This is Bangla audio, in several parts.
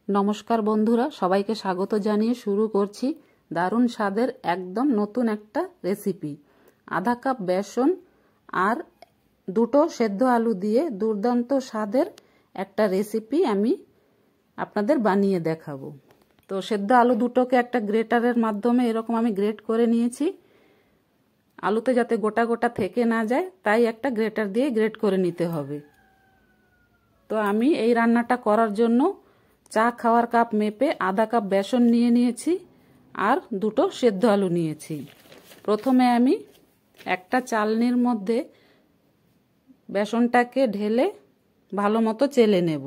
নমস্কার বন্ধুরা, সবাইকে স্বাগত জানিয়ে শুরু করছি দারুণ স্বাদের একদম নতুন একটা রেসিপি। আধা কাপ বেসন আর দুটো সেদ্ধ আলু দিয়ে দুর্দান্ত স্বাদের একটা রেসিপি আমি আপনাদের বানিয়ে দেখাবো। তো সেদ্ধ আলু দুটোকে একটা গ্রেটারের মাধ্যমে এরকম আমি গ্রেট করে নিয়েছি। আলুতে যাতে গোটা গোটা থেকে না যায় তাই একটা গ্রেটার দিয়ে গ্রেট করে নিতে হবে। তো আমি এই রান্নাটা করার জন্য চা খাওয়ার কাপ মেপে আধা কাপ বেসন নিয়ে নিয়েছি আর দুটো সেদ্ধ আলু নিয়েছি। প্রথমে আমি একটা চালনির মধ্যে বেসনটাকে ঢেলে ভালো মতো চেলে নেব।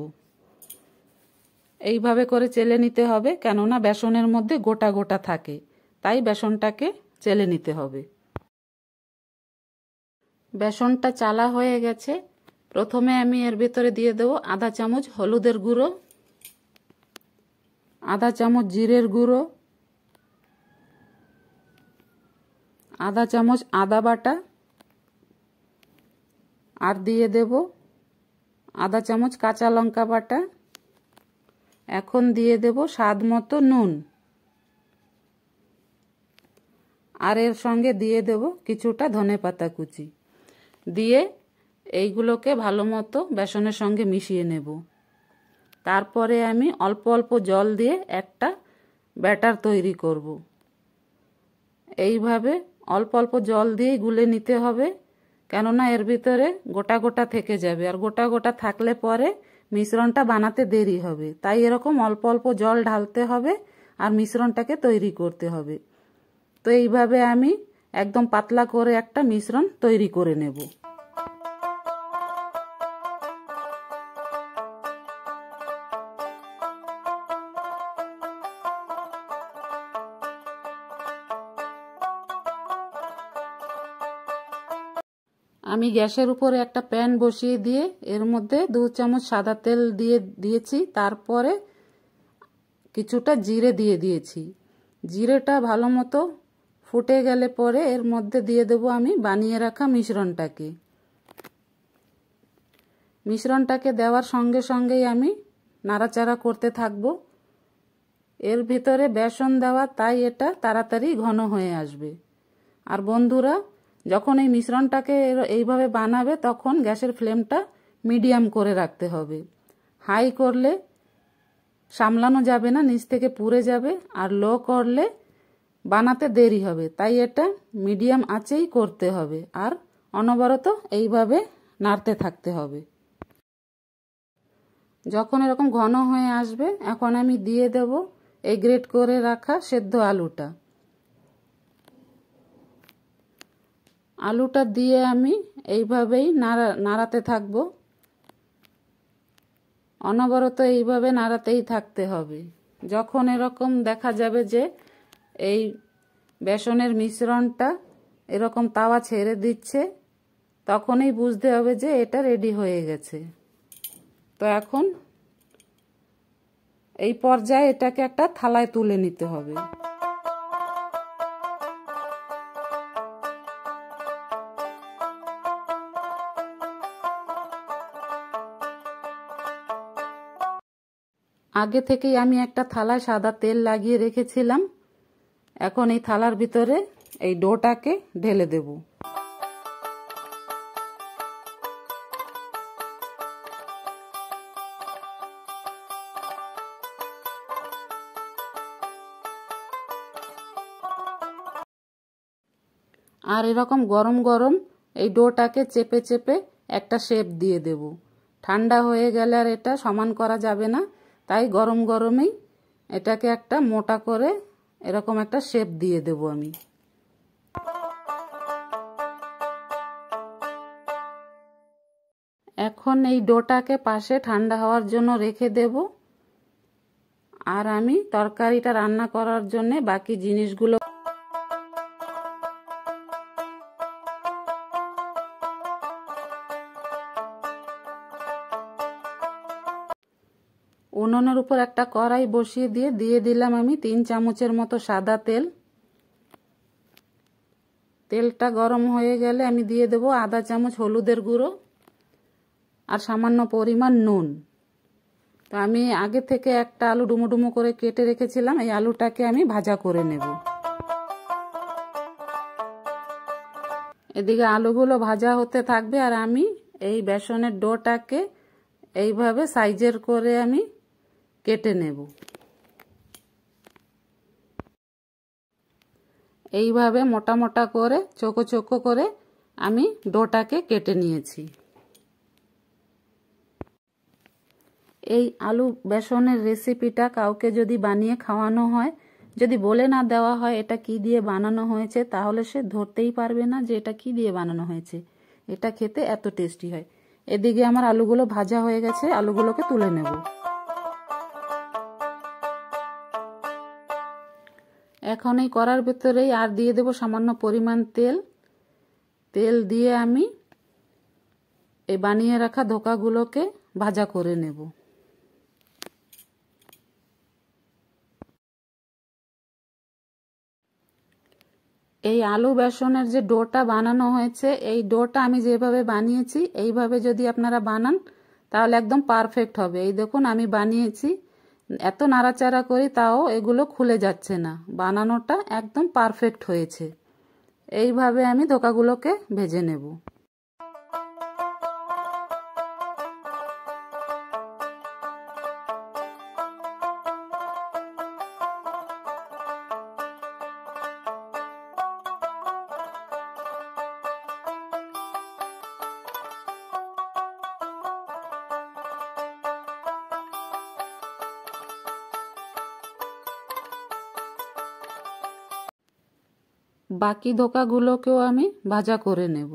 এইভাবে করে চেলে নিতে হবে, কেননা বেসনের মধ্যে গোটা গোটা থাকে, তাই বেসনটাকে চেলে নিতে হবে। বেসনটা চালা হয়ে গেছে। প্রথমে আমি এর ভিতরে দিয়ে দেব আধা চামচ হলুদের গুঁড়ো, আধা চামচ জিরের গুঁড়ো, আধা চামচ আদা বাটা আর দিয়ে দেব আধা চামচ কাঁচা লঙ্কা বাটা। এখন দিয়ে দেব স্বাদ মতো নুন আর এর সঙ্গে দিয়ে দেব কিছুটা ধনেপাতা কুচি। দিয়ে এইগুলোকে ভালো মতো বেসনের সঙ্গে মিশিয়ে নেব। তারপরে আমি অল্প অল্প জল দিয়ে একটা ব্যাটার তৈরি করব। এইভাবে অল্প অল্প জল দিয়েই গুলে নিতে হবে, কেননা এর ভিতরে গোটা গোটা থেকে যাবে, আর গোটা গোটা থাকলে পরে মিশ্রণটা বানাতে দেরি হবে। তাই এরকম অল্প অল্প জল ঢালতে হবে আর মিশ্রণটাকে তৈরি করতে হবে। তো এইভাবে আমি একদম পাতলা করে একটা মিশ্রণ তৈরি করে নেব। আমি গ্যাসের উপরে একটা প্যান বসিয়ে দিয়ে এর মধ্যে 2 চামচ সাদা তেল দিয়েছি। তারপরে কিছুটা জিরে দিয়ে দিয়েছি। জিরেটা ভালো মতো ফুটে গেলে পরে এর মধ্যে দিয়ে দেব আমি বানিয়ে রাখা মিশ্রণটাকে দেওয়ার সঙ্গে সঙ্গেই আমি নাড়াচাড়া করতে থাকব। এর ভিতরে বেসন দেওয়া, তাই এটা তাড়াতাড়ি ঘন হয়ে আসবে। আর বন্ধুরা, যখন এই মিশ্রণটাকে এইভাবে বানাবে তখন গ্যাসের ফ্লেমটা মিডিয়াম করে রাখতে হবে। হাই করলে সামলানো যাবে না, নিচ থেকে পুড়ে যাবে, আর লো করলে বানাতে দেরি হবে। তাই এটা মিডিয়াম আঁচেই করতে হবে আর অনবরত এইভাবে নাড়তে থাকতে হবে। যখন এরকম ঘন হয়ে আসবে এখন আমি দিয়ে দেব এই গ্রেট করে রাখা সেদ্ধ আলুটা। আলুটা দিয়ে আমি এইভাবেই নাড়াতে থাকবো। অনবরত এইভাবে নাড়াতেই থাকতে হবে। যখন এরকম দেখা যাবে যে এই বেসনের মিশ্রণটা এরকম তাওয়া ছেড়ে দিচ্ছে, তখনই বুঝতে হবে যে এটা রেডি হয়ে গেছে। তো এখন এই পর্যায়ে এটাকে একটা থালায় তুলে নিতে হবে। আগে থেকেই আমি একটা থালায় সাদা তেল লাগিয়ে রেখেছিলাম। এখন এই থালার ভিতরে এই ডোটাকে ঢেলে দেব। আর এরকম গরম গরম এই ডোটাকে চেপে চেপে একটা শেপ দিয়ে দেব। ঠান্ডা হয়ে গেলে আর এটা সমান করা যাবে না, তাই গরম গরমেই এটাকে একটা মোটা করে এরকম একটা শেপ দিয়ে দেব আমি। এখন এই ডোটাকে পাশে ঠান্ডা হওয়ার জন্য রেখে দেব। আর আমি তরকারিটা রান্না করার জন্য বাকি জিনিসগুলো উনুনের উপর একটা কড়াই বসিয়ে দিয়ে দিলাম আমি 3 চামচের মতো সাদা তেল। তেলটা গরম হয়ে গেলে আমি দিয়ে দেব আধা চামচ হলুদের গুঁড়ো আর সামান্য পরিমাণ নুন। তো আমি আগে থেকে একটা আলু ডুমো ডুমো করে কেটে রেখেছিলাম, এই আলুটাকে আমি ভাজা করে নেব। এদিকে আলুগুলো ভাজা হতে থাকবে আর আমি এই বেসনের ডোটাকে এইভাবে সাইজের করে আমি কেটে নেব। এইভাবে মোটা মোটা করে চোখো চোখো করে আমি ডোটাকে কেটে নিয়েছি। এই আলু বেসনের রেসিপিটা কাউকে যদি বানিয়ে খাওয়ানো হয়, যদি বলে না দেওয়া হয় এটা কি দিয়ে বানানো হয়েছে, তাহলে সে ধরতেই পারবে না যে এটা কি দিয়ে বানানো হয়েছে। এটা খেতে এত টেস্টি হয়। এদিকে আমার আলুগুলো ভাজা হয়ে গেছে, আলুগুলোকে তুলে নেব। এখন এই কড়ার ভিতরেই আর দিয়ে দেব সামান্য পরিমাণ তেল। তেল দিয়ে আমি এই বানিয়ে রাখা ধোকাগুলোকে ভাজা করে নেব। এই আলু বেসনের যে ডোটা বানানো হয়েছে, এই ডোটা আমি যেভাবে বানিয়েছি এইভাবে যদি আপনারা বানান তাহলে একদম পারফেক্ট হবে। এই দেখুন আমি বানিয়েছি, এত নাড়াচাড়া করি তাও এগুলো খুলে যাচ্ছে না। বানানোটা একদম পারফেক্ট হয়েছে। এইভাবে আমি ধোকাগুলোকে ভেজে নেব। বাকি ধোকাগুলোকেও আমি ভাজা করে নেব।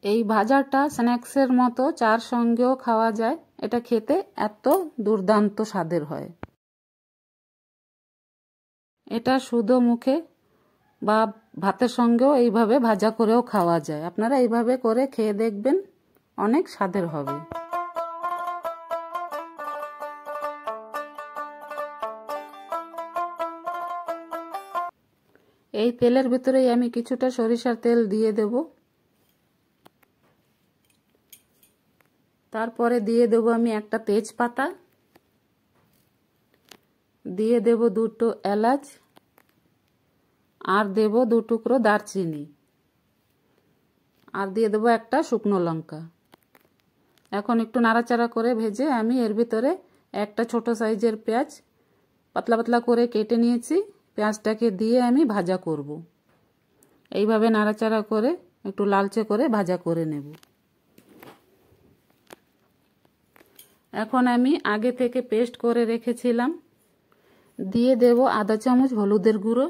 এই ভাজাটা স্ন্যাক্সের মতো চার সঙ্গেও খাওয়া যায়। এটা খেতে এত দুর্দান্ত স্বাদের হয়। এটা শুধু মুখে বা ভাতের সঙ্গেও এইভাবে ভাজা করেও খাওয়া যায়। আপনারা এইভাবে করে খেয়ে দেখবেন, অনেক স্বাদের হবে। এই তেলের ভিতরেই আমি কিছুটা সরিষার তেল দিয়ে দেব। তারপরে দিয়ে দেব আমি একটা তেজপাতা, দিয়ে দেব দুটো এলাচ, আর দেব দু টুকরো দারচিনি, আর দিয়ে দেব একটা শুকনো লঙ্কা। এখন একটু নাড়াচাড়া করে ভেজে আমি এর ভিতরে একটা ছোট সাইজের পেঁয়াজ পাতলা পাতলা করে কেটে নিয়েছি, পেঁয়াজটাকে দিয়ে আমি ভাজা করব। এইভাবে নাড়াচাড়া করে একটু লালচে করে ভাজা করে নেব। এখন আমি আগে থেকে পেস্ট করে রেখেছিলাম, দিয়ে দেব আধা চামচ হলুদের গুঁড়ো,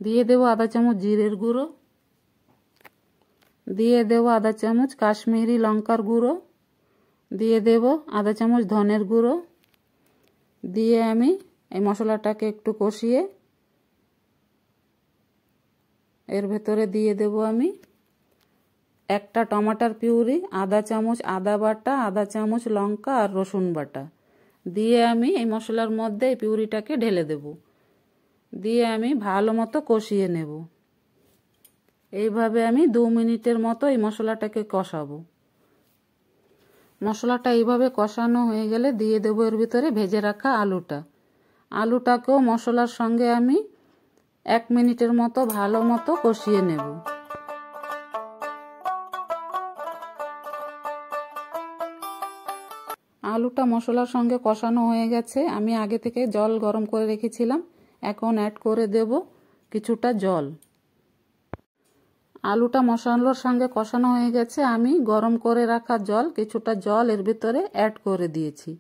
দিয়ে দেব আধা চামচ জিরের গুঁড়ো, দিয়ে দেব আধা চামচ কাশ্মীরি লঙ্কার গুঁড়ো, দিয়ে দেব আধা চামচ ধনের গুঁড়ো, দিয়ে আমি এই মশলাটাকে একটু কষিয়ে এর ভেতরে দিয়ে দেব আমি একটা টমাটার পিউরি, আধা চামচ আদা বাটা, আধা চামচ লঙ্কা আর রসুন বাটা দিয়ে আমি এই মশলার মধ্যে এই পিউরিটাকে ঢেলে দেব। দিয়ে আমি ভালো মতো কষিয়ে নেব। এইভাবে আমি 2 মিনিটের মতো এই মশলাটাকে কষাবো। মশলাটা এইভাবে কষানো হয়ে গেলে দিয়ে দেব এর ভিতরে ভেজে রাখা আলুটা। আলুটাকেও মশলার সঙ্গে আমি 1 মিনিটের মতো ভালো মতো কষিয়ে নেব। আলুটা মশলার সঙ্গে কষানো হয়ে গেছে। আমি আগে থেকে জল গরম করে রেখেছিলাম, এখন অ্যাড করে দেব কিছুটা জল। আলুটা মশলার সঙ্গে কষানো হয়ে গেছে, আমি গরম করে রাখা জল কিছুটা জল এর ভিতরে অ্যাড করে দিয়েছি।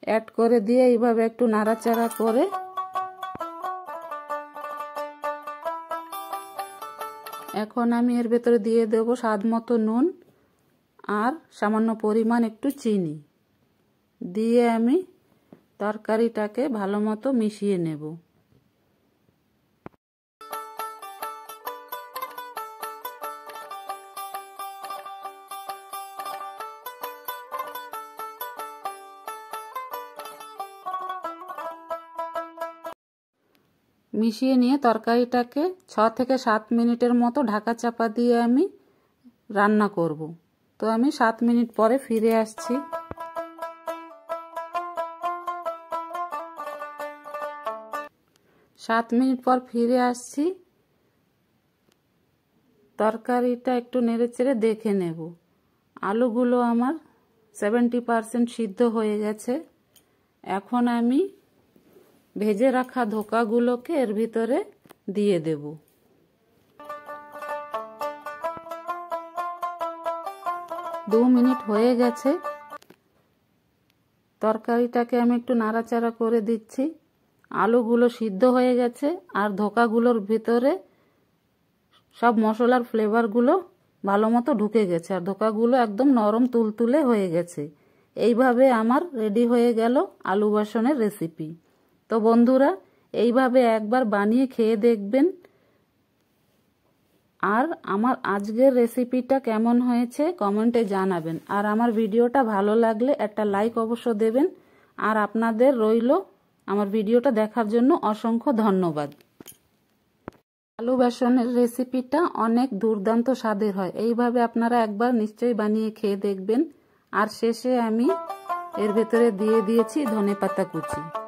অ্যাড করে দিয়ে এইভাবে একটু নাড়াচাড়া করে এখন আমি এর ভেতরে দিয়ে দেব স্বাদ মতো নুন আর সামান্য পরিমাণ একটু চিনি দিয়ে আমি তরকারিটাকে ভালো মতো মিশিয়ে নেব। মিশিয়ে নিয়ে তরকারিটাকে 6 থেকে 7 মিনিটের মতো ঢাকা চাপা দিয়ে আমি রান্না করব। তো আমি 7 মিনিট পরে ফিরে আসছি। 7 মিনিট পর ফিরে আসছি। তরকারিটা একটু নেড়েচেড়ে দেখে নেব। আলুগুলো আমার 70% সিদ্ধ হয়ে গেছে। এখন আমি ভেজে রাখা ধোকাগুলোকে এর ভিতরে দিয়ে দেব। দু মিনিট হয়ে গেছে। তরকারিটাকে আমি একটু নাড়াচাড়া করে দিচ্ছি। আলুগুলো সিদ্ধ হয়ে গেছে আর ধোকাগুলোর ভিতরে সব মশলার ফ্লেভারগুলো ভালো মতো ঢুকে গেছে আর ধোকাগুলো একদম নরম তুলতুলে হয়ে গেছে। এইভাবে আমার রেডি হয়ে গেল আলু বেসনের রেসিপি। তো বন্ধুরা, এইভাবে একবার বানিয়ে খেয়ে দেখবেন। আর আমার আজকের রেসিপিটা কেমন হয়েছে কমেন্টে জানাবেন। আর আমার ভিডিওটা ভালো লাগলে একটা লাইক অবশ্য দেবেন। আর আপনাদের রইল আমার ভিডিওটা দেখার জন্য অসংখ্য ধন্যবাদ। আলু বেসনের রেসিপিটা অনেক দুর্দান্ত স্বাদের হয়। এইভাবে আপনারা একবার নিশ্চয়ই বানিয়ে খেয়ে দেখবেন। আর শেষে আমি এর ভেতরে দিয়ে দিয়েছি ধনেপাতা কুচি।